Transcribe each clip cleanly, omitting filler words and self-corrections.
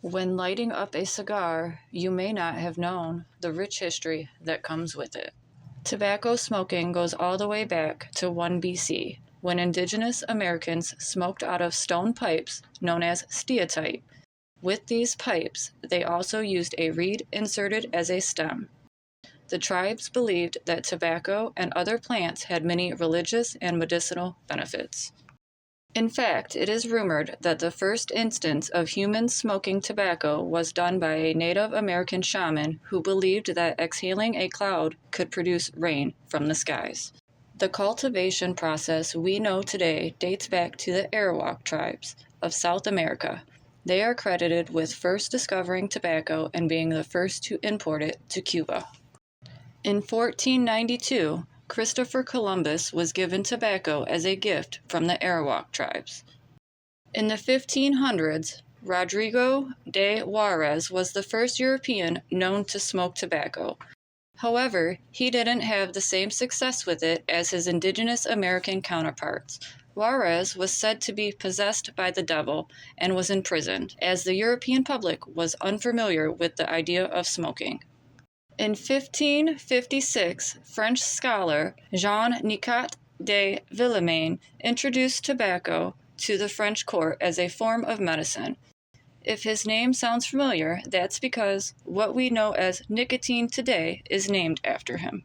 When lighting up a cigar, you may not have known the rich history that comes with it. Tobacco smoking goes all the way back to 1 BC, when indigenous Americans smoked out of stone pipes known as steatite. With these pipes, they also used a reed inserted as a stem. The tribes believed that tobacco and other plants had many religious and medicinal benefits. In fact, it is rumored that the first instance of humans smoking tobacco was done by a Native American shaman who believed that exhaling a cloud could produce rain from the skies. The cultivation process we know today dates back to the Arawak tribes of South America. They are credited with first discovering tobacco and being the first to import it to Cuba. In 1492, Christopher Columbus was given tobacco as a gift from the Arawak tribes. In the 1500s, Rodrigo de Juarez was the first European known to smoke tobacco. However, he didn't have the same success with it as his indigenous American counterparts. Juarez was said to be possessed by the devil and was imprisoned, as the European public was unfamiliar with the idea of smoking. In 1556, French scholar Jean-Nicot de Villemain introduced tobacco to the French court as a form of medicine. If his name sounds familiar, that's because what we know as nicotine today is named after him.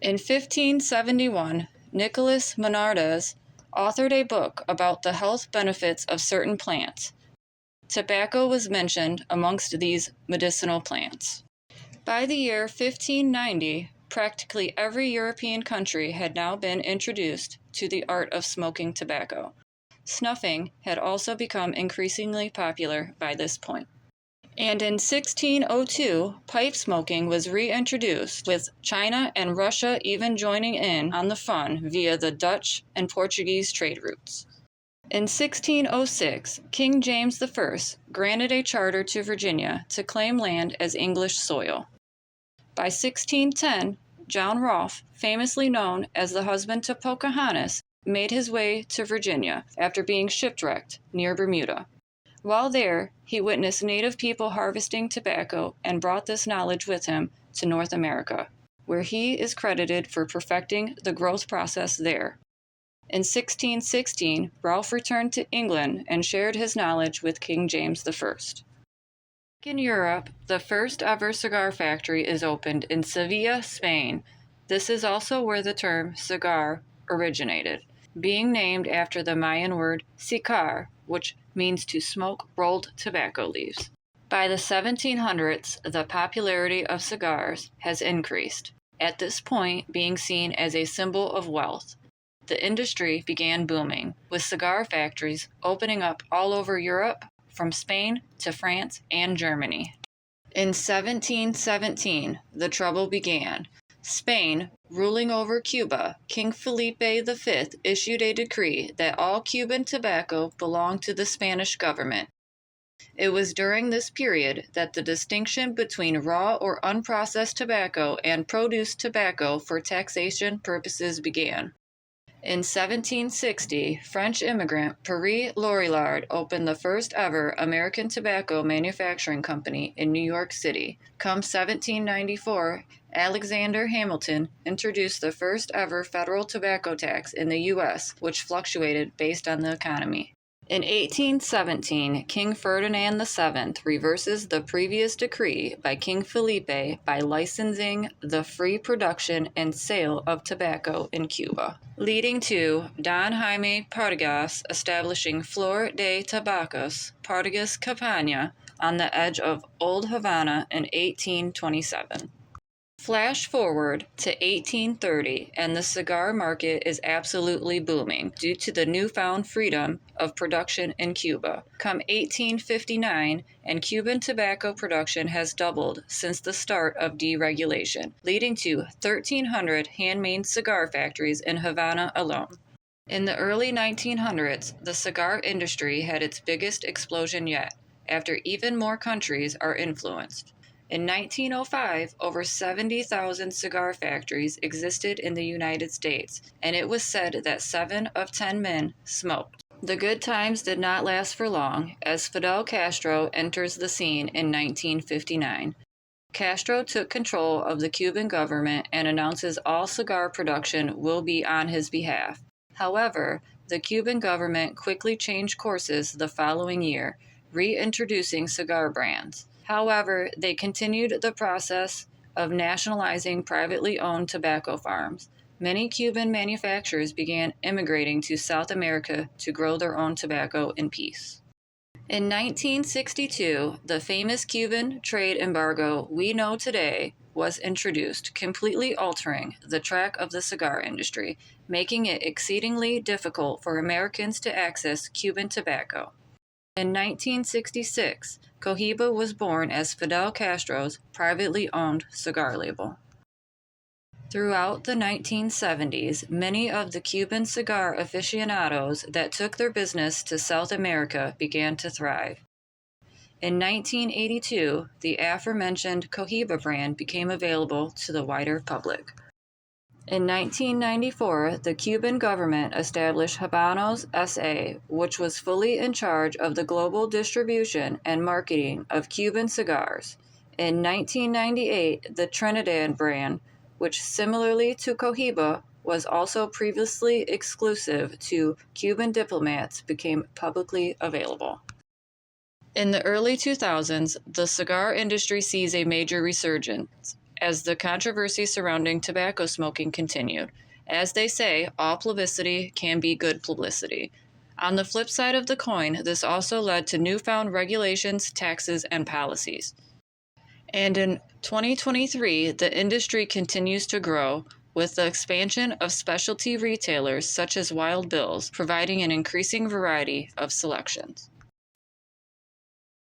In 1571, Nicolas Monardes authored a book about the health benefits of certain plants. Tobacco was mentioned amongst these medicinal plants. By the year 1590, practically every European country had now been introduced to the art of smoking tobacco. Snuffing had also become increasingly popular by this point. And in 1602, pipe smoking was reintroduced, with China and Russia even joining in on the fun via the Dutch and Portuguese trade routes. In 1606, King James I granted a charter to Virginia to claim land as English soil. By 1610, John Rolfe, famously known as the husband to Pocahontas, made his way to Virginia after being shipwrecked near Bermuda. While there, he witnessed native people harvesting tobacco and brought this knowledge with him to North America, where he is credited for perfecting the growth process there. In 1616, Rolfe returned to England and shared his knowledge with King James I. In Europe, the first ever cigar factory is opened in Sevilla, Spain. This is also where the term cigar originated, being named after the Mayan word cigar, which means to smoke rolled tobacco leaves. By the 1700s, the popularity of cigars has increased, at this point being seen as a symbol of wealth. The industry began booming, with cigar factories opening up all over Europe, from Spain to France and Germany. In 1717, the trouble began. Spain, ruling over Cuba, King Felipe V issued a decree that all Cuban tobacco belonged to the Spanish government. It was during this period that the distinction between raw or unprocessed tobacco and produced tobacco for taxation purposes began. In 1760, French immigrant Pierre Lorillard opened the first ever American tobacco manufacturing company in New York City. Come 1794, Alexander Hamilton introduced the first ever federal tobacco tax in the U.S., which fluctuated based on the economy. In 1817, King Ferdinand VII reverses the previous decree by King Felipe by licensing the free production and sale of tobacco in Cuba, leading to Don Jaime Partagas establishing Flor de Tabacos, Partagas Campana, on the edge of Old Havana in 1827. Flash forward to 1830, and the cigar market is absolutely booming due to the newfound freedom of production in Cuba. Come 1859, and Cuban tobacco production has doubled since the start of deregulation, leading to 1,300 handmade cigar factories in Havana alone. In the early 1900s, the cigar industry had its biggest explosion yet, after even more countries are influenced. In 1905, over 70,000 cigar factories existed in the United States, and it was said that 7 of 10 men smoked. The good times did not last for long, as Fidel Castro enters the scene in 1959. Castro took control of the Cuban government and announces all cigar production will be on his behalf. However, the Cuban government quickly changed courses the following year, reintroducing cigar brands. However, they continued the process of nationalizing privately owned tobacco farms. Many Cuban manufacturers began immigrating to South America to grow their own tobacco in peace. In 1962, the famous Cuban trade embargo we know today was introduced, completely altering the track of the cigar industry, making it exceedingly difficult for Americans to access Cuban tobacco. In 1966, Cohiba was born as Fidel Castro's privately owned cigar label. Throughout the 1970s, many of the Cuban cigar aficionados that took their business to South America began to thrive. In 1982, the aforementioned Cohiba brand became available to the wider public. In 1994, the Cuban government established Habanos S.A., which was fully in charge of the global distribution and marketing of Cuban cigars. In 1998, the Trinidad brand, which similarly to Cohiba was also previously exclusive to Cuban diplomats, became publicly available. In the early 2000s, the cigar industry sees a major resurgence as the controversy surrounding tobacco smoking continued. As they say, all publicity can be good publicity. On the flip side of the coin, this also led to newfound regulations, taxes, and policies. And in 2023, the industry continues to grow, with the expansion of specialty retailers such as Wild Bill's providing an increasing variety of selections.